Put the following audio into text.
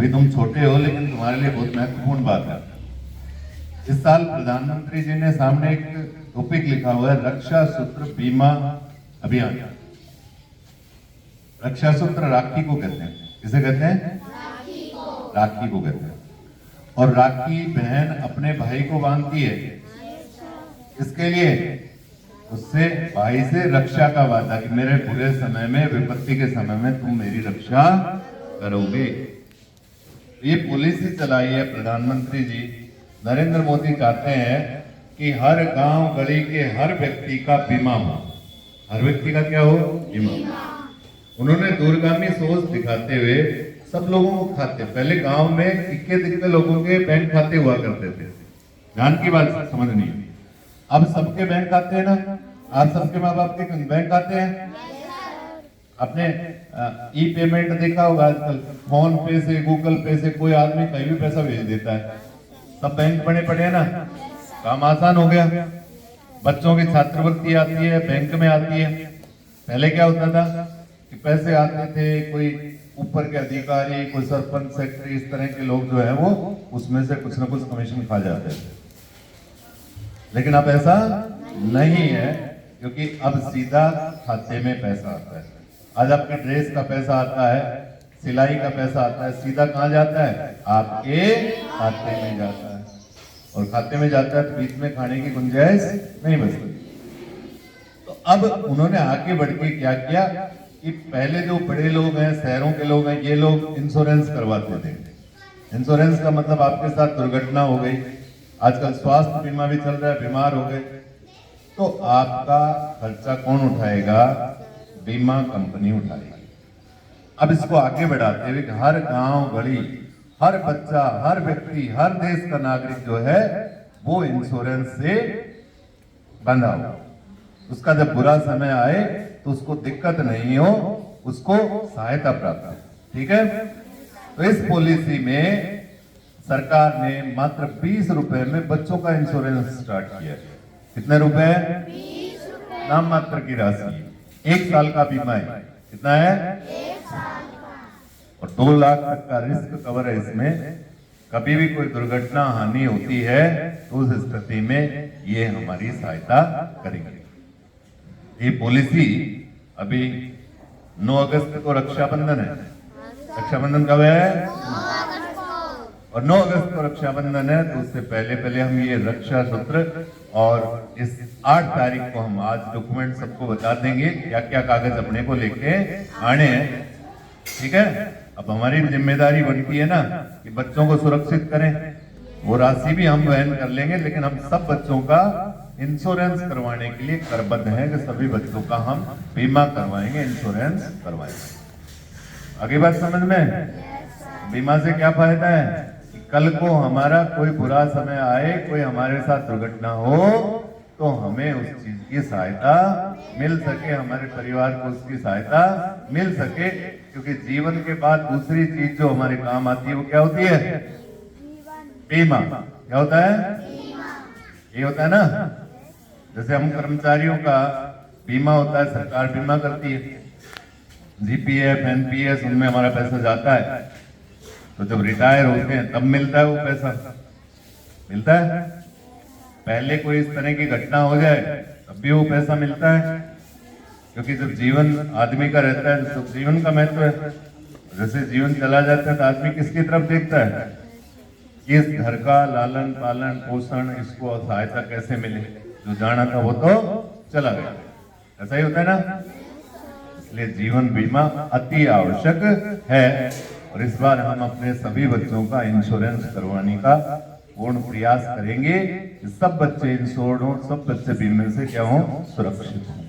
अभी तुम छोटे हो लेकिन तुम्हारे लिए बहुत महत्वपूर्ण बात है। इस साल प्रधानमंत्री जी ने सामने एक टॉपिक लिखा हुआ है, रक्षा सूत्र बीमा अभियान। रक्षा सूत्र राखी को कहते हैं। किसे कहते हैं? राखी को कहते हैं। और राखी बहन अपने भाई को बांधती है, इसके लिए उससे भाई से रक्षा का वादा कि मेरे बुरे समय में, विपत्ति के समय में तुम मेरी रक्षा करोगे। ये पॉलिसी चलाई है प्रधानमंत्री जी नरेंद्र मोदी। चाहते हैं कि हर गांव गली के हर व्यक्ति का बीमा हो। हर व्यक्ति का क्या हो? बीमा। उन्होंने दूरगामी सोच दिखाते हुए सब लोगों को खाते, पहले गांव में इक्के दिक्के लोगों के बैंक खाते हुआ करते थे। ध्यान की बात समझनी है। अब सबके बैंक खाते हैं ना? आप सबके माँ बाप के बैंक खाते हैं? आपने ई पेमेंट देखा होगा आजकल, फोन पे से, गूगल पे से कोई आदमी कहीं भी पैसा भेज देता है। सब बैंक बने पड़े हैं ना, काम आसान हो गया। बच्चों की छात्रवृत्ति आती है, बैंक में आती है। पहले क्या होता था कि पैसे आते थे, कोई ऊपर के अधिकारी, कोई सरपंच, सेक्रेटरी, इस तरह के लोग जो है वो उसमें से कुछ ना कुछ कमीशन खा जाते थे। लेकिन अब ऐसा नहीं है, क्योंकि अब सीधा खाते में पैसा आता है। आज आपके ड्रेस का पैसा आता है, सिलाई का पैसा आता है, सीधा कहाँ जाता है? आपके खाते में जाता है। और खाते में जाता है तो बीच में खाने की गुंजाइश नहीं बचती। तो अब उन्होंने आगे बढ़ के क्या किया कि पहले जो बड़े लोग हैं, शहरों के लोग हैं, ये लोग इंश्योरेंस करवाते थे। इंश्योरेंस का मतलब आपके साथ दुर्घटना हो गई, आजकल स्वास्थ्य बीमा भी चल रहा है, बीमार हो गए तो आपका खर्चा कौन उठाएगा? बीमा कंपनी उठाएगी। अब इसको आगे बढ़ाते हुए हर गांव गली, हर बच्चा, हर व्यक्ति, हर देश का नागरिक जो है वो इंश्योरेंस से बंधा हो। उसका जब बुरा समय आए तो उसको दिक्कत नहीं हो, उसको सहायता प्राप्त हो। ठीक है? तो इस पॉलिसी में सरकार ने मात्र 20 रुपए में बच्चों का इंश्योरेंस स्टार्ट किया। कितने रुपए? 20 रुपए। नाम मात्र की राशि, 1 साल का बीमा है। कितना है? 1 साल का। और 2 लाख तक का रिस्क कवर है इसमें। कभी भी कोई दुर्घटना, हानि होती है तो उस स्थिति में ये हमारी सहायता करेगी। ये पॉलिसी अभी 9 अगस्त को रक्षाबंधन है। रक्षाबंधन कब है? और 9 अगस्त को रक्षाबंधन है, तो उससे पहले हम ये रक्षा सूत्र और इस 8 तारीख को हम आज डॉक्यूमेंट सबको बता देंगे क्या क्या कागज अपने को लेके आने हैं। ठीक है? अब हमारी जिम्मेदारी बनती है ना कि बच्चों को सुरक्षित करें। वो राशि भी हम वहन कर लेंगे, लेकिन हम सब बच्चों का इंश्योरेंस करवाने के लिए करबद्ध हैं कि सभी बच्चों का हम बीमा करवाएंगे, इंश्योरेंस करवाएंगे। आगे बात समझ में? बीमा से क्या फायदा है? कल को हमारा कोई बुरा समय आए, कोई हमारे साथ दुर्घटना हो तो हमें उस चीज की सहायता मिल सके, हमारे परिवार को उसकी सहायता मिल सके। क्योंकि जीवन के बाद दूसरी चीज जो हमारे काम आती है वो क्या होती है? बीमा। क्या होता है? ये होता है ना, जैसे हम कर्मचारियों का बीमा होता है, सरकार बीमा करती है, जीपीएफ, एनपीएस, उनमें हमारा पैसा जाता है। तो जब रिटायर होते हैं तब मिलता है वो पैसा। मिलता है? पहले कोई इस तरह की घटना हो जाए तब भी वो पैसा मिलता है। क्योंकि जब जीवन आदमी का रहता है तो जीवन का महत्व है। जैसे जीवन चला जाता है तो आदमी किसकी तरफ देखता है? इस घर का लालन पालन पोषण, इसको सहायता कैसे मिले। जो जाना था वो तो चला गया। ऐसा ही होता है ना? इसलिए जीवन बीमा अति आवश्यक है। और इस बार हम अपने सभी बच्चों का इंश्योरेंस करवाने का पूर्ण प्रयास करेंगे कि सब बच्चे इंश्योर्ड हों, सब बच्चे बीमे से क्या हों? सुरक्षित हों।